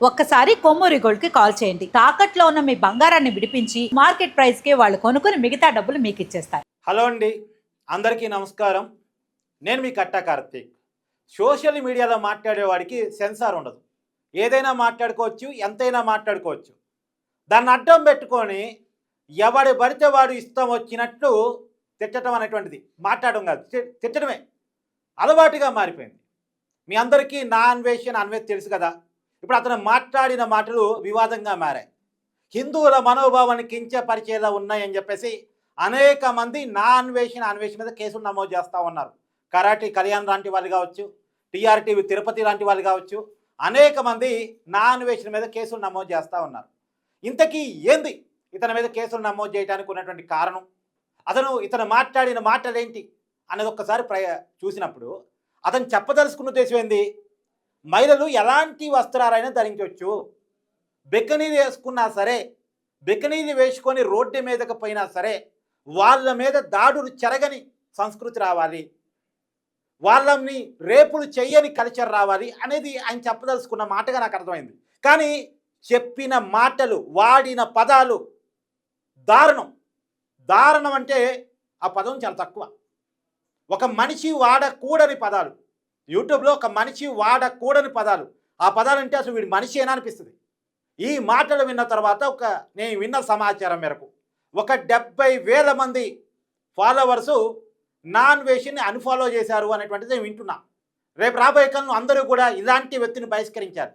ఒక్కసారి కొమ్మూరి గోల్డ్ కి కాల్ చేయండి. తాకట్లో ఉన్న మీ బంగారాన్ని విడిపించి మార్కెట్ ప్రైస్ కి వాళ్ళు కొనుక్కుని మిగతా డబ్బులు మీకు ఇచ్చేస్తారు. హలో అండి, అందరికీ నమస్కారం. నేను మీ కట్టా కార్తీక్. సోషల్ మీడియాలో మాట్లాడేవాడికి సెన్సార్ ఉండదు. ఏదైనా మాట్లాడుకోవచ్చు, ఎంతైనా మాట్లాడుకోవచ్చు. దాన్ని అడ్డం పెట్టుకొని ఎవడి పడితే వాడు ఇష్టం వచ్చినట్టు తిట్టడం అనేటువంటిది మాట్లాడడం కాదు, తిట్టడమే అలవాటుగా మారిపోయింది. మీ అందరికీ నా అన్వేషణ తెలుసు కదా. ఇప్పుడు అతను మాట్లాడిన మాటలు వివాదంగా మారాయి. హిందువుల మనోభావాన్ని కించపరిచేలా ఉన్నాయని చెప్పేసి అనేక మంది నా అన్వేషణ మీద కేసులు నమోదు చేస్తూ ఉన్నారు. కరాటి కళ్యాణ్ లాంటి వాళ్ళు కావచ్చు, టీఆర్టీవీ తిరుపతి లాంటి వాళ్ళు కావచ్చు, అనేక మంది నా అన్వేషణ మీద కేసులు నమోదు చేస్తూ ఉన్నారు. ఇంతకీ ఏంది ఇతని మీద కేసులు నమోదు చేయడానికి ఉన్నటువంటి కారణం, ఇతను మాట్లాడిన మాటలేంటి అనేది ఒక్కసారి చూసినప్పుడు అతను చెప్పదలుచుకున్న ఉద్దేశం ఏంది? మహిళలు ఎలాంటి వస్త్రాలైనా ధరించవచ్చు, బెక్కనీలు వేసుకున్నా సరే, బెక్కనీలు వేసుకొని రోడ్డు మీదకి పోయినా సరే వాళ్ళ మీద దాడులు చెరగని సంస్కృతి రావాలి, వాళ్ళని రేపులు చెయ్యని కల్చర్ రావాలి అనేది ఆయన చెప్పదలుచుకున్న మాటగా నాకు అర్థమైంది. కానీ చెప్పిన మాటలు, వాడిన పదాలు దారుణం అంటే ఆ పదం చాలా తక్కువ. ఒక మనిషి వాడకూడని పదాలు, యూట్యూబ్లో ఒక మనిషి వాడకూడని పదాలు, ఆ పదాలు అంటే అసలు వీడి మనిషి ఏనా అనిపిస్తుంది. ఈ మాటలు విన్న తర్వాత నేను విన్న సమాచారం మేరకు 70,000 మంది ఫాలోవర్సు నాన్ వేషన్ని అన్ఫాలో చేశారు అనేటువంటిది నేను వింటున్నా. రేపు రాబోయే కాలంలో అందరూ కూడా ఇలాంటి వ్యక్తిని బహిష్కరించారు.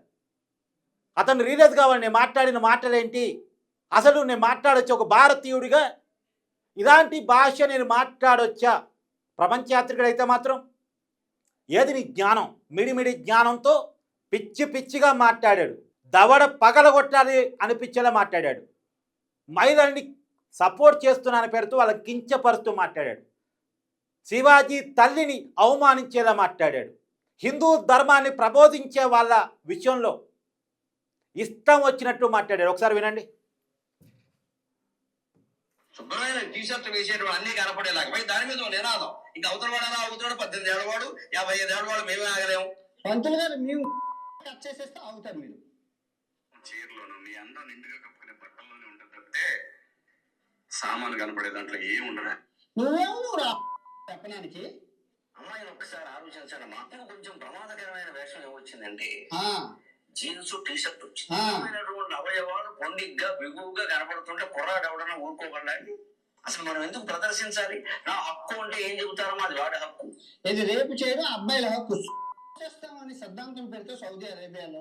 అతను రియలైజ్ కావాలి, నేను మాట్లాడిన మాటలేంటి, అసలు నేను మాట్లాడొచ్చా, ఒక భారతీయుడిగా ఇలాంటి భాష నేను మాట్లాడొచ్చా. ప్రపంచయాత్రికుడైతే మాత్రం ఏది నీ జ్ఞానం, మిడిమిడి జ్ఞానంతో పిచ్చిగా మాట్లాడాడు. దవడ పగలగొట్టాలి అనిపించేలా మాట్లాడాడు. మహిళల్ని సపోర్ట్ చేస్తున్నాన పేరుతో వాళ్ళని కించపరుస్తూ మాట్లాడాడు. శివాజీ తల్లిని అవమానించేలా మాట్లాడాడు. హిందూ ధర్మాన్ని ప్రబోధించే వాళ్ళ విషయంలో ఇష్టం వచ్చినట్టు మాట్లాడాడు. ఒకసారి వినండి. శుభ్రమైన టీషర్ట్ వేసేటువంటి అన్ని కనపడేలాగా పోయి దాని మీద నినాదం. ఇంకా అవతల వాడు 18 ఏళ్ళ వాడు, 55 ఏళ్ళ వాడు మేమే ఆగలేము. పంతులు గారు మేము కట్ చేసేస్తే అవుతారు. మీరు చీరలోను మీ అందం నిండుగా కప్పుకునే బట్టల్లోనే ఉంటుంది తప్పితే సామాను కనపడే దాంట్లో ఏమి ఉండదు. నువ్వేమో చెప్పడానికి అమ్మాయిని ఒక్కసారి ఆలోచించాను. మాకు కొంచెం ప్రమాదకరమైన వేషం ఏమొచ్చిందంటే జీన్స్ టీషర్ట్ వచ్చింది. అవయవాలు పొందిగ్గా బిగువుగా కనపడుతుంటే కుర్రాడు ఎవడన్నా ఊరుకోకుండా అసలు మనం ఎందుకు ప్రదర్శించాలి? నా హక్కు అంటే ఏం చెబుతారో అది వాడి హక్కు. ఇది రేపు చేయడం అబ్బాయిల హక్కు. చేస్తామని సిద్ధాంతం పెడితే సౌదీ అరేబియాలో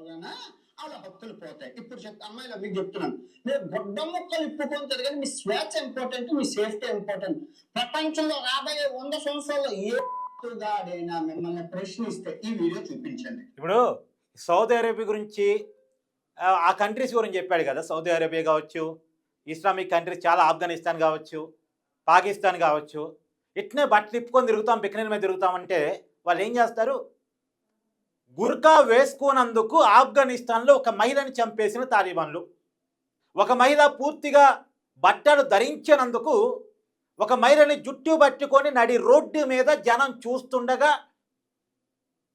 వాళ్ళ హక్కులు పోతాయి. ఇప్పుడు అమ్మాయిలు మీకు చెప్తున్నాను, మీరు గొడ్డ ముక్కలు ఇప్పుకుంటారు కానీ మీ స్వేచ్ఛ ఇంపార్టెంట్, మీ సేఫ్టీ ఇంపార్టెంట్. ప్రపంచంలో రాబోయే 100 సంవత్సరాల్లో ఏదైనా మిమ్మల్ని ప్రశ్నిస్తే ఈ వీడియో చూపించండి. ఇప్పుడు సౌదీ అరేబియా గురించి, ఆ కంట్రీస్ గురించి చెప్పాడు కదా. సౌదీ అరేబియా కావచ్చు, ఇస్లామిక్ కంట్రీస్ చాలా, ఆఫ్ఘనిస్తాన్ కావచ్చు, పాకిస్తాన్ కావచ్చు, ఇట్నే బట్టలు ఇప్పుకొని తిరుగుతాం, బికినీల మీద తిరుగుతామంటే వాళ్ళు ఏం చేస్తారు? గుర్కా వేసుకున్నందుకు ఆఫ్ఘనిస్తాన్లో ఒక మహిళని చంపేసిన తాలిబాన్లు, ఒక మహిళ పూర్తిగా బట్టలు ధరించినందుకు ఒక మహిళని జుట్టు పట్టుకొని నడి రోడ్డు మీద జనం చూస్తుండగా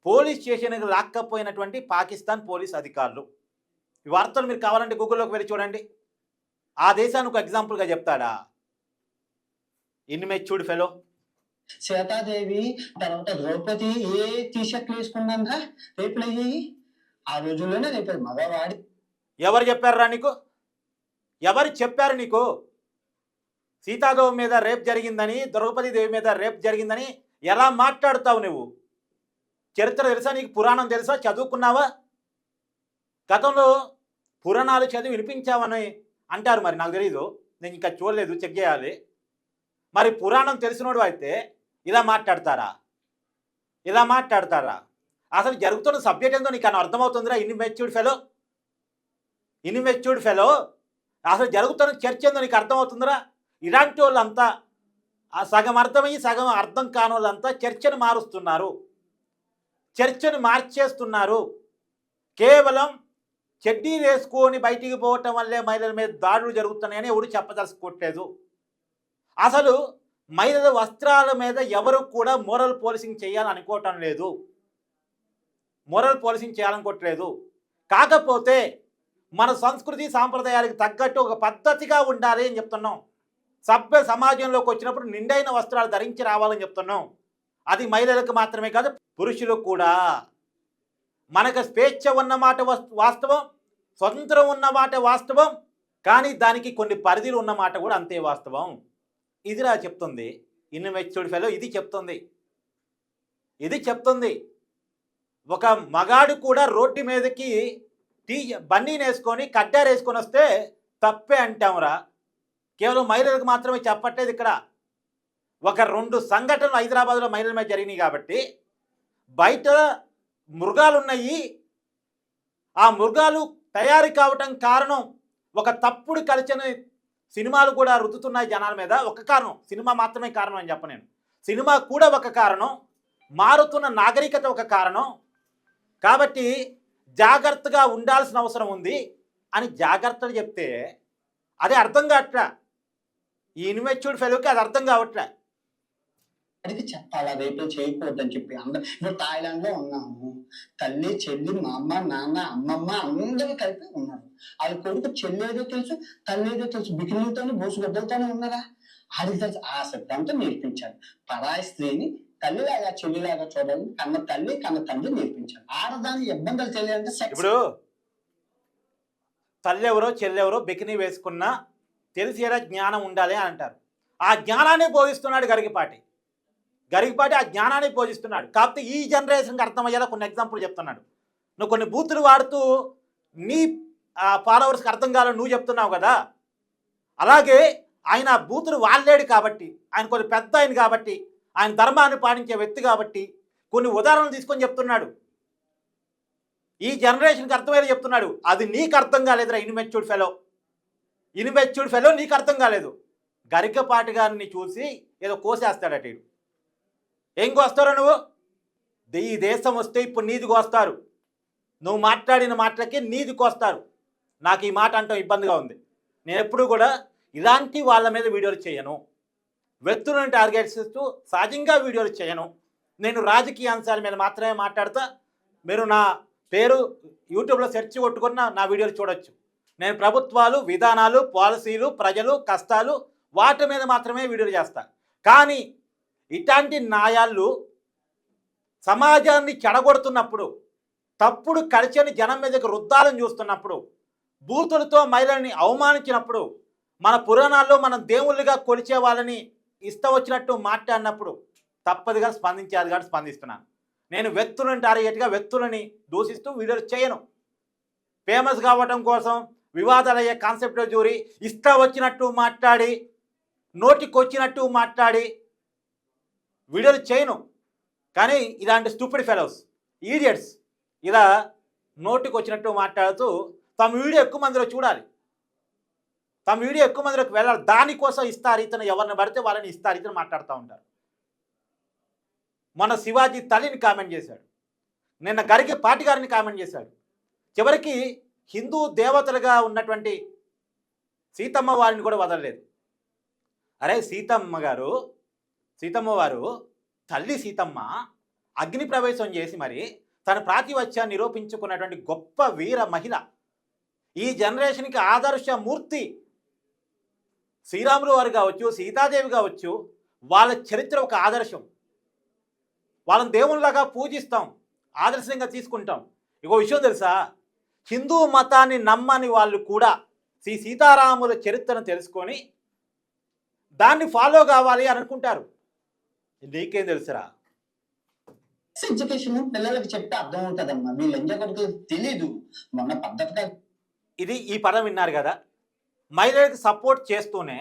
పోలీస్ స్టేషన్కి లాక్కపోయినటువంటి పాకిస్తాన్ పోలీస్ అధికారులు. ఈ వార్తలు మీరు కావాలంటే గూగుల్లోకి వెళ్ళి చూడండి. ఆ దేశానికి ఒక ఎగ్జాంపుల్గా చెప్తాడా? Immatured fellow. సీతాదేవి తర్వాత ద్రౌపది ఏ టీషర్ట్లు వేసుకున్నాక రేపులు అయ్యాయి. ఆ రోజుల్లోనే రేపు మగవాడి. ఎవరు చెప్పారా నీకు? ఎవరు చెప్పారు నీకు? సీతాదేవి మీద రేప్ జరిగిందని, ద్రౌపది దేవి మీద రేప్ జరిగిందని ఎలా మాట్లాడుతావు నువ్వు? చరిత్ర తెలుసా నీకు? పురాణం తెలుసా? చదువుకున్నావా? గతంలో పురాణాలు చదివి వినిపించావని అంటారు. మరి నాకు తెలీదు, నేను ఇంకా చూడలేదు, చెక్ చేయాలి. మరి పురాణం తెలిసినోడు అయితే ఇలా మాట్లాడతారా? అసలు జరుగుతున్న సబ్జెక్ట్ ఏందో నీకు అర్థమవుతుందిరా? ఇన్మెచ్యూర్డ్ ఫెలో అసలు జరుగుతున్న చర్చ ఏందో నీకు అర్థమవుతుందిరా? ఇలాంటి వాళ్ళంతా సగం అర్థమయ్యి సగం అర్థం కాని వాళ్ళంతా చర్చను మారుస్తున్నారు, చర్చను మార్చేస్తున్నారు. కేవలం చెడ్డీలు వేసుకొని బయటికి పోవటం వల్లే మహిళల మీద దాడులు జరుగుతున్నాయని ఎవరు చెప్పదలుచుకోవట్లేదు. అసలు మహిళల వస్త్రాల మీద ఎవరు కూడా మోరల్ పోలీసింగ్ చేయాలనుకోవటం లేదు, కాకపోతే మన సంస్కృతి సాంప్రదాయాలకు తగ్గట్టు ఒక పద్ధతిగా ఉండాలి అని చెప్తున్నాం. సభ్య సమాజంలోకి వచ్చినప్పుడు నిండైన వస్త్రాలు ధరించి రావాలని చెప్తున్నాం. అది మహిళలకు మాత్రమే కాదు, పురుషులకు కూడా. మనకు స్వేచ్ఛ ఉన్నమాట వాస్తవం, స్వతంత్రం ఉన్నమాట వాస్తవం, కానీ దానికి కొన్ని పరిధులు ఉన్నమాట కూడా అంతే వాస్తవం. ఇదిరా చెప్తుంది ఇన్మెచ్యూర్డ్ ఫెలో. ఇది చెప్తుంది ఒక మగాడు కూడా రోడ్డు మీదకి బన్నీని వేసుకొని కడ్డారు వేసుకొని వస్తే తప్పే అంటాంరా. కేవలం మహిళలకు మాత్రమే చెప్పట్లేదు. ఇక్కడ ఒక 2 సంఘటనలు హైదరాబాద్లో మహిళల మీద జరిగినాయి కాబట్టి బయట మృగాలు ఉన్నాయి. ఆ మృగాలు తయారు కావటం కారణం ఒక తప్పుడు కలిసిన సినిమాలు కూడా రుద్దుతున్నాయి జనాల మీద. ఒక కారణం సినిమా మాత్రమే కారణం అని చెప్ప నేను. సినిమా కూడా ఒక కారణం, మారుతున్న నాగరికత ఒక కారణం. కాబట్టి జాగ్రత్తగా ఉండాల్సిన అవసరం ఉంది అని జాగ్రత్తలు చెప్తే అది అర్థం కావట్లే. ఈ ఇన్మెచ్యూర్డ్ ఫెలోకి అది అర్థం కావట్లే. అడిగి చెప్పాలా రేపే చేయకూడదని చెప్పి అందరూ. ఇప్పుడు థాయిలాండ్ లో ఉన్నాము, తల్లి చెల్లి మా అమ్మ నాన్న అమ్మమ్మ అందరూ కలిపి ఉన్నారు. వాళ్ళ కొడుకు చెల్లి ఏదో తెలుసు, తల్లి ఏదో తెలుసు, బికినీలతోనే బోసుగడ్డలతోనే ఉన్నారా. అది తెలుసు. ఆ సిద్ధాంతం నేర్పించాలి. పరాయి స్త్రీని తల్లిలాగా చెల్లిలాగా చూడాలి. కన్న తల్లి కన్న తండ్రి నేర్పించాలి. ఆడదాని ఇబ్బందులు తెలియాలంటే ఇప్పుడు తల్లి ఎవరో చెల్లెవరో బికినీ వేసుకున్నా తెలిసేలా జ్ఞానం ఉండాలి అని అంటారు. ఆ జ్ఞానాన్ని బోధిస్తున్నాడు గరికపాటి ఆ జ్ఞానాన్ని బోధిస్తున్నాడు. కాకపోతే ఈ జనరేషన్కి అర్థమయ్యేలా కొన్ని ఎగ్జాంపుల్ చెప్తున్నాడు. నువ్వు కొన్ని బూతులు వాడుతూ నీ ఫాలోవర్స్కి అర్థం కావాలని నువ్వు చెప్తున్నావు కదా. అలాగే ఆయన బూతులు వాడలేడు కాబట్టి, ఆయన కొంచెం పెద్ద ఆయన కాబట్టి, ఆయన ధర్మాన్ని పాటించే వ్యక్తి కాబట్టి కొన్ని ఉదాహరణలు తీసుకొని చెప్తున్నాడు. ఈ జనరేషన్కి అర్థమయ్యేలా చెప్తున్నాడు. అది నీకు అర్థం కాలేదురా ఇన్మెచ్యూర్డ్ ఫెలో నీకు అర్థం కాలేదు. గరికపాటి గారిని చూసి ఏదో కోసేస్తాడట. ఏం కోస్తారో నువ్వు? ఈ దేశం వస్తే ఇప్పుడు నీది కోస్తారు. నువ్వు మాట్లాడిన మాటలకి నీది కోస్తారు. నాకు ఈ మాట అంటాం ఇబ్బందిగా ఉంది. నేను ఎప్పుడు కూడా ఇలాంటి వాళ్ళ మీద వీడియోలు చేయను. వ్యక్తులను టార్గెట్ చేస్తూ సహజంగా వీడియోలు చేయను. నేను రాజకీయ అంశాల మీద మాత్రమే మాట్లాడతా. మీరు నా పేరు యూట్యూబ్లో సెర్చ్ కొట్టుకున్న నా వీడియోలు చూడొచ్చు. నేను ప్రభుత్వాలు, విధానాలు, పాలసీలు, ప్రజలు, కష్టాలు వాటి మీద మాత్రమే వీడియోలు చేస్తాను. కానీ ఇట్లాంటి న్యాయాలు సమాజాన్ని చెడగొడుతున్నప్పుడు, తప్పుడు కల్చర్ని జనం మీదకి రుద్దాలని చూస్తున్నప్పుడు, బూతులతో మహిళల్ని అవమానించినప్పుడు, మన పురాణాల్లో మనం దేవుళ్ళుగా కొలిచే వాళ్ళని ఇష్టం వచ్చినట్టు మాట్లాడినప్పుడు తప్పదుగా స్పందించాలి కాబట్టి స్పందిస్తున్నాను. నేను వ్యక్తులను టార్గెట్గా వ్యక్తులని దూషిస్తూ వీడియోలు చేయను. ఫేమస్ కావటం కోసం వివాదాలు అయ్యే కాన్సెప్ట్లో జూరి ఇష్టం వచ్చినట్టు మాట్లాడి, నోటికొచ్చినట్టు మాట్లాడి వీడియోలు చేయను. కానీ ఇలాంటి స్టూపిడ్ ఫెలోస్, ఈడియట్స్ ఇలా నోటికి వచ్చినట్టు మాట్లాడుతూ తమ వీడియో ఎక్కువ మందిలో చూడాలి, తమ వీడియో ఎక్కువ మందిలోకి వెళ్ళాలి. దానికోసం ఇస్తారీతను ఎవరిని పడితే వాళ్ళని ఇస్తారీతను మాట్లాడుతూ ఉంటారు. మన శివాజీ తల్లిని కామెంట్ చేశాడు, నిన్న గరికపాటి గారిని కామెంట్ చేశాడు. చివరికి హిందూ దేవతలుగా ఉన్నటువంటి సీతమ్మ వారిని కూడా వదలలేదు. అరే సీతమ్మ వారు తల్లి సీతమ్మ అగ్ని ప్రవేశం చేసి మరి తన ప్రాతివత్యాన్ని నిరూపించుకున్నటువంటి గొప్ప వీర మహిళ. ఈ జనరేషన్కి ఆదర్శమూర్తి. శ్రీరాములు వారు కావచ్చు, సీతాదేవి కావచ్చు, వాళ్ళ చరిత్ర ఒక ఆదర్శం. వాళ్ళని దేవుళ్ళలాగా పూజిస్తాం, ఆదర్శంగా తీసుకుంటాం. ఇంకో విషయం తెలుసా, హిందూ మతాన్ని నమ్మని వాళ్ళు కూడా శ్రీ సీతారాముల చరిత్రను తెలుసుకొని దాన్ని ఫాలో కావాలి అని అనుకుంటారు. నీకేం తెలుసురా? ఎడ్యుకేషన్ పిల్లలకి చెప్తే అర్థం ఉంటుందమ్మా. వీళ్ళు ఎంజాయ్ కొడుకు తెలీదు. మొన్న పద్ధతిగా ఈ పదం విన్నారు కదా. మహిళలకు సపోర్ట్ చేస్తూనే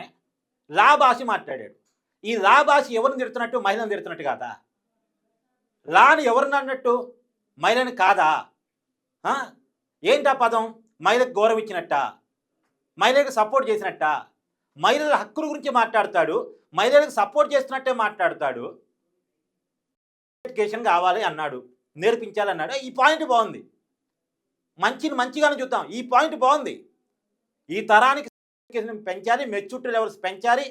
లా భాష మాట్లాడాడు. ఈ లా భాష ఎవరిని తిడుతున్నట్టు? మహిళను తిడుతున్నట్టు కాదా? లాని ఎవరిని అన్నట్టు? మహిళని కాదా? ఏంటా పదం? మహిళకు గౌరవం ఇచ్చినట్ట, మహిళలకు సపోర్ట్ చేసినట్ట, మహిళల హక్కుల గురించి మాట్లాడతాడు, మహిళలకు సపోర్ట్ చేస్తున్నట్టే మాట్లాడతాడు. ఎడ్యుకేషన్ కావాలి అన్నాడు, నేర్పించాలన్నాడు. ఈ పాయింట్ బాగుంది. మంచిగానే చూద్దాం. ఈ పాయింట్ బాగుంది. ఈ తరానికి ఎడ్యుకేషన్ పెంచాలి, మెచ్యూరిటీ లెవెల్స్ పెంచాలి,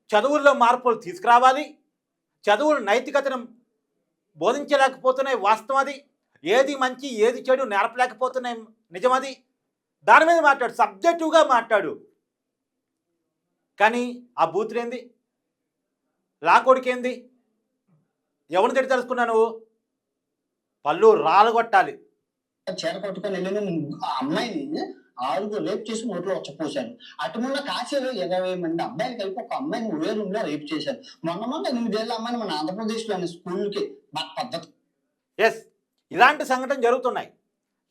చదువుల్లో మార్పులు తీసుకురావాలి. చదువులు నైతికతను బోధించలేకపోతున్నాయి, వాస్తవం అది. ఏది మంచి ఏది చెడు నేర్పలేకపోతున్నాయి, నిజమది. దాని మీద మాట్లాడు, సబ్జెక్టివ్గా మాట్లాడు. కానీ ఆ బూతులేంది, లాకోడికేంది, ఎవరిని తిట్టి తెలుసుకున్నా నువ్వు? పళ్ళు రాలగొట్టాలి. చీర కట్టుకొని వెళ్ళిన ఆ అమ్మాయిని 6 రేప్ చేసి నోట్లో వచ్చపోసారు. అటుమున్న కాశీలో 20 మంది అబ్బాయిలు కలిపి ఒక అమ్మాయిని ఒకే రూమ్ లో రేప్ చేశారు. మొన్న 8 ఏళ్ళ అమ్మాయిని మన ఆంధ్రప్రదేశ్ లోని స్కూల్కి పద్ధతి. ఎస్, ఇలాంటి సంఘటనలు జరుగుతున్నాయి.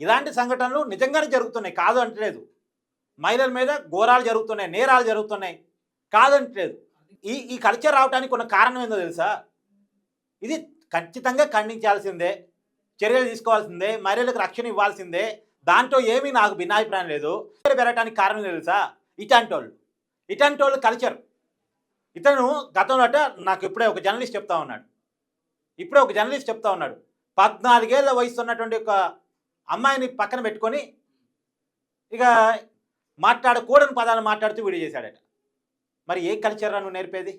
ఇలాంటి సంఘటనలు నిజంగానే జరుగుతున్నాయి, కాదు అంటలేదు. మహిళల మీద ఘోరాలు జరుగుతున్నాయి, నేరాలు జరుగుతున్నాయి, కాదంటలేదు. ఈ కల్చర్ రావడానికి ఉన్న కారణం ఏందో తెలుసా? ఇది ఖచ్చితంగా ఖండించాల్సిందే, చర్యలు తీసుకోవాల్సిందే, మహిళలకు రక్షణ ఇవ్వాల్సిందే. దాంట్లో ఏమీ నాకు భిన్నాభిప్రాయం లేదు. పెరగడానికి కారణం తెలుసా? ఇట్లాంటి వాళ్ళు కల్చర్. ఇతను గతంలో నాకు ఇప్పుడే ఒక జర్నలిస్ట్ చెప్తా ఉన్నాడు 14 ఏళ్ళ వయసు ఉన్నటువంటి ఒక అమ్మాయిని పక్కన పెట్టుకొని ఇక మాట్లాడకూడని పదాలు మాట్లాడుతూ వీడియో చేశాడట. మరి ఏ కల్చర్ నువ్వు నేర్పేది?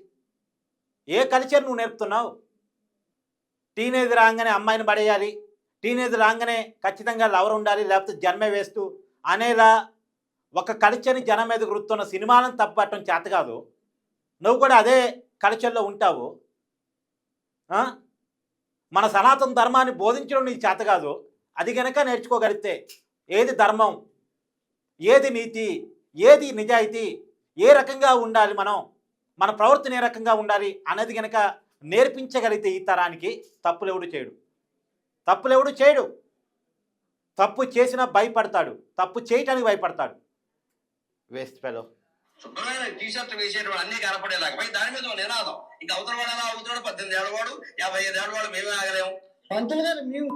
ఏ కల్చర్ నువ్వు నేర్పుతున్నావు? టీనేజ్ రాగానే అమ్మాయిని పడేయాలి, టీనేజ్ రాగానే ఖచ్చితంగా లవర్ ఉండాలి, లేకపోతే జన్మే వేస్తూ అనేలా ఒక కల్చర్ని జనం మీద గుర్తున్న సినిమాలను తప్పట్టడం చేత కాదు. నువ్వు కూడా అదే కల్చర్లో ఉంటావు. మన సనాతన ధర్మాన్ని బోధించడం నీకు చేత కాదు. అది కనుక నేర్చుకోగలిగితే ఏది ధర్మం, ఏది నీతి, ఏది నిజాయితీ, ఏ రకంగా ఉండాలి, మన ప్రవర్తన ఏ రకంగా ఉండాలి అనేది కనుక నేర్పించగలిగితే ఈ తరానికి తప్పులెవడు చేయడు. తప్పు చేసినా భయపడతాడు, తప్పు చేయటానికి భయపడతాడు. Waste fellow. శుభ్రమైన టీషర్ట్ వేసేటువంటి అన్ని కనపడేలాగా పై దాని మీద నినాదం. ఇంకా అవతల వాడు అలా అవుతాడు, 18 ఏళ్ళ వాడు, 55 ఏళ్ళ వాడు, మేమే ఆగలేము. పంతులు గారు మేము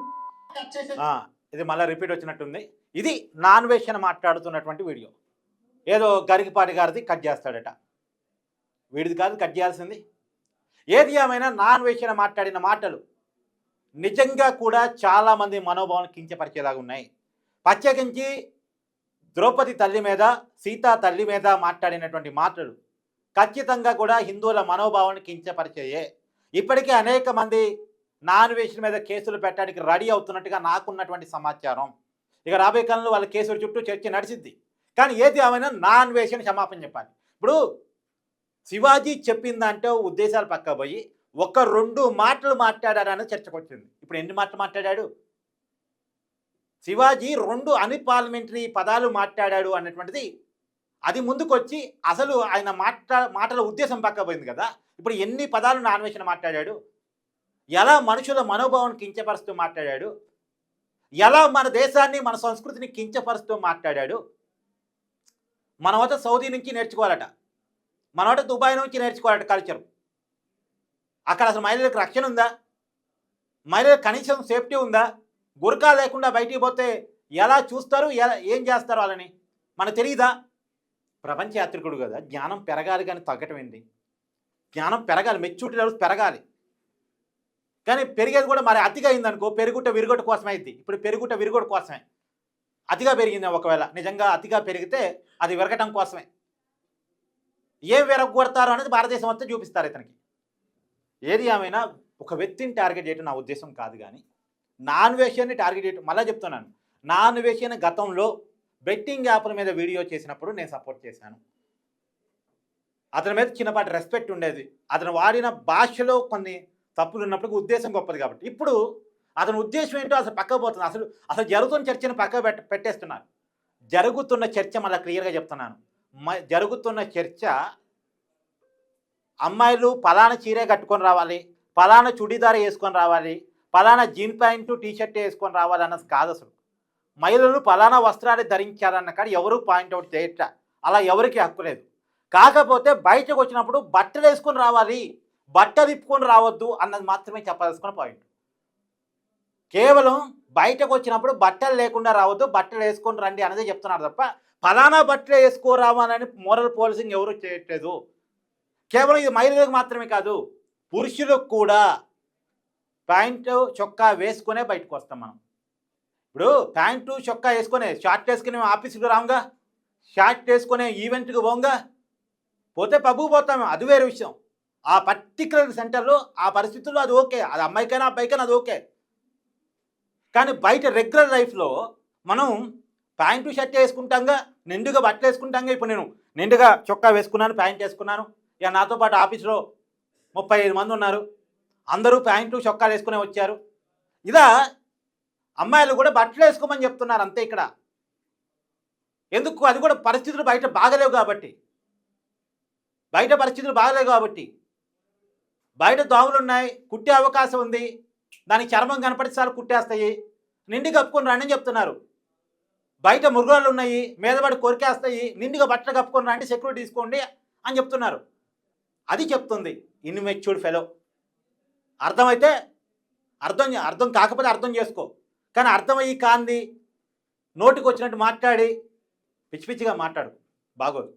ఇది మళ్ళీ రిపీట్ వచ్చినట్టుంది. ఇది నాన్ వేషన్ మాట్లాడుతున్నటువంటి వీడియో. ఏదో గరికపాటి గారిది కట్ చేస్తాడట, వీడిది కాదు కట్ చేయాల్సింది. ఏది ఏమైనా నాన్ వేషన్ మాట్లాడిన మాటలు నిజంగా కూడా చాలామంది మనోభావాన్ని కించపరిచేలాగా ఉన్నాయి. ప్రత్యేకించి ద్రౌపది తల్లి మీద, సీతా తల్లి మీద మాట్లాడినటువంటి మాటలు ఖచ్చితంగా కూడా హిందువుల మనోభావాన్ని కించపరిచేయే. ఇప్పటికే అనేక మంది నాన్ వేషన్ మీద కేసులు పెట్టడానికి రెడీ అవుతున్నట్టుగా నాకున్నటువంటి సమాచారం. ఇక రాబోయే కాలంలో వాళ్ళ కేసుల చుట్టూ చర్చ నడిచింది. కానీ ఏది ఏమైనా నాన్ వేషన్ క్షమాపణ చెప్పాలి. ఇప్పుడు శివాజీ చెప్పిందంటే ఉద్దేశాలు పక్క పోయి 1-2 మాటలు మాట్లాడారని చర్చకు వచ్చింది. ఇప్పుడు ఎన్ని మాటలు మాట్లాడాడు శివాజీ? 2 అన్పార్లమెంటరీ పదాలు మాట్లాడాడు అన్నటువంటిది అది ముందుకొచ్చి అసలు ఆయన మాటల ఉద్దేశం పక్క పోయింది కదా. ఇప్పుడు ఎన్ని పదాలు నాన్ వేషన్ మాట్లాడాడు, ఎలా మనుషుల మనోభావాన్ని కించపరుస్తూ మాట్లాడాడు, ఎలా మన దేశాన్ని మన సంస్కృతిని కించపరుస్తూ మాట్లాడాడు. మనవత సౌదీ నుంచి నేర్చుకోవాలట, మనవట దుబాయ్ నుంచి నేర్చుకోవాలట కల్చర్. అక్కడ అసలు మహిళలకు రక్షణ ఉందా? మహిళలకు కనీసం సేఫ్టీ ఉందా? గురకా లేకుండా బయటికి పోతే ఎలా చూస్తారు, ఏం చేస్తారు వాళ్ళని మనకు తెలియదా? ప్రపంచ యాత్రికుడు కదా, జ్ఞానం పెరగాలి కానీ తగ్గటం ఏంటి? జ్ఞానం పెరగాలి, మెచ్యూరిటీ లెవెల్స్ పెరగాలి. కానీ పెరిగేది కూడా మరి అతిగా అయిందనుకో పెరుగుట విరుగుట కోసమే అయింది. ఇప్పుడు పెరుగుట విరుగుట కోసమే అతిగా పెరిగింది. ఒకవేళ నిజంగా అతిగా పెరిగితే అది విరగటం కోసమే. ఏం విరగొడతారు అనేది భారతదేశం అంతా చూపిస్తారు ఇతనికి. ఏది ఏమైనా ఒక వ్యక్తిని టార్గెట్ చేయడం నా ఉద్దేశం కాదు, కానీ నాన్ వేషన్ని టార్గెట్ చేయడం. మళ్ళీ చెప్తున్నాను, నాన్ వేషన్ గతంలో బెట్టింగ్ యాప్ల మీద వీడియో చేసినప్పుడు నేను సపోర్ట్ చేశాను. అతని మీద చిన్నపాటి రెస్పెక్ట్ ఉండేది. అతను వాడిన భాషలో కొన్ని తప్పులు ఉన్నప్పుడు ఉద్దేశం గొప్పది కాబట్టి. ఇప్పుడు అతని ఉద్దేశం ఏంటో అసలు పక్కకు పోతుంది. అసలు జరుగుతున్న చర్చను పక్కకు పెట్టేస్తున్నారు. జరుగుతున్న చర్చ మళ్ళీ క్లియర్గా చెప్తున్నాను. జరుగుతున్న చర్చ అమ్మాయిలు పలానా చీరే కట్టుకొని రావాలి, పలానా చుడీదార్ వేసుకొని రావాలి, పలానా జీన్ ప్యాంటు టీషర్ట్ వేసుకొని రావాలి అన్నది కాదు. అసలు మహిళలు పలానా వస్త్రాలు ధరించాలన్న కాడ ఎవరు పాయింట్అవుట్ చేయట్లా. అలా ఎవరికి హక్కు లేదు. కాకపోతే బయటకు వచ్చినప్పుడు బట్టలు వేసుకొని రావాలి, బట్టలు ఇప్పుకొని రావద్దు అన్నది మాత్రమే చెప్పాల్సుకున్న పాయింట్. కేవలం బయటకు వచ్చినప్పుడు బట్టలు లేకుండా రావద్దు, బట్టలు వేసుకొని రండి అన్నదే చెప్తున్నారు తప్ప ఫలానా బట్టలు వేసుకోరావాలని మోరల్ పోలీసింగ్ ఎవరు చేయట్లేదు. కేవలం ఇది మహిళలకు మాత్రమే కాదు, పురుషులకు కూడా ప్యాంటు చొక్కా వేసుకునే బయటకు వస్తాం మనం. ఇప్పుడు ప్యాంటు చొక్కా వేసుకునే షార్ట్ వేసుకుని ఆఫీసుకు రాంగా, షార్ట్ వేసుకునే ఈవెంట్కి పోంగా, పోతే పబ్బుకు పోతాము, అది వేరే విషయం. ఆ పర్టికులర్ సెంటర్లో ఆ పరిస్థితుల్లో అది ఓకే, అది అమ్మాయికైనా అబ్బాయికైనా అది ఓకే. కానీ బయట రెగ్యులర్ లైఫ్లో మనం ప్యాంటు షర్ట్ వేసుకుంటాంగా, నిండుగా బట్టలు వేసుకుంటాంగా. ఇప్పుడు నేను నిండుగా చొక్కా వేసుకున్నాను, ప్యాంట్ వేసుకున్నాను. ఇక నాతో పాటు ఆఫీస్లో 35 మంది ఉన్నారు, అందరూ ప్యాంటు చొక్కాలు వేసుకునే వచ్చారు. ఇదా అమ్మాయిలు కూడా బట్టలు వేసుకోమని చెప్తున్నారు అంతే ఇక్కడ. ఎందుకు? అది కూడా పరిస్థితులు బయట బాగలేవు కాబట్టి, బయట దోమలు ఉన్నాయి, కుట్టే అవకాశం ఉంది, దానికి చర్మం కనపడి చాలు కుట్టేస్తాయి, నిండి కప్పుకొని రండి అని చెప్తున్నారు. బయట మృగాలు ఉన్నాయి, మీదపడి కొరికేస్తాయి, నిండుగా బట్టలు కప్పుకొని రండి, సెక్యూరిటీ తీసుకోండి అని చెప్తున్నారు. అది చెప్తుంది ఇన్మెచ్యూర్డ్ ఫెలో. అర్థమైతే అర్థం కాకపోతే అర్థం చేసుకో, కానీ అర్థమయ్యి కాంది నోటికి వచ్చినట్టు మాట్లాడి పిచ్చి పిచ్చిగా మాట్లాడు, బాగోదు.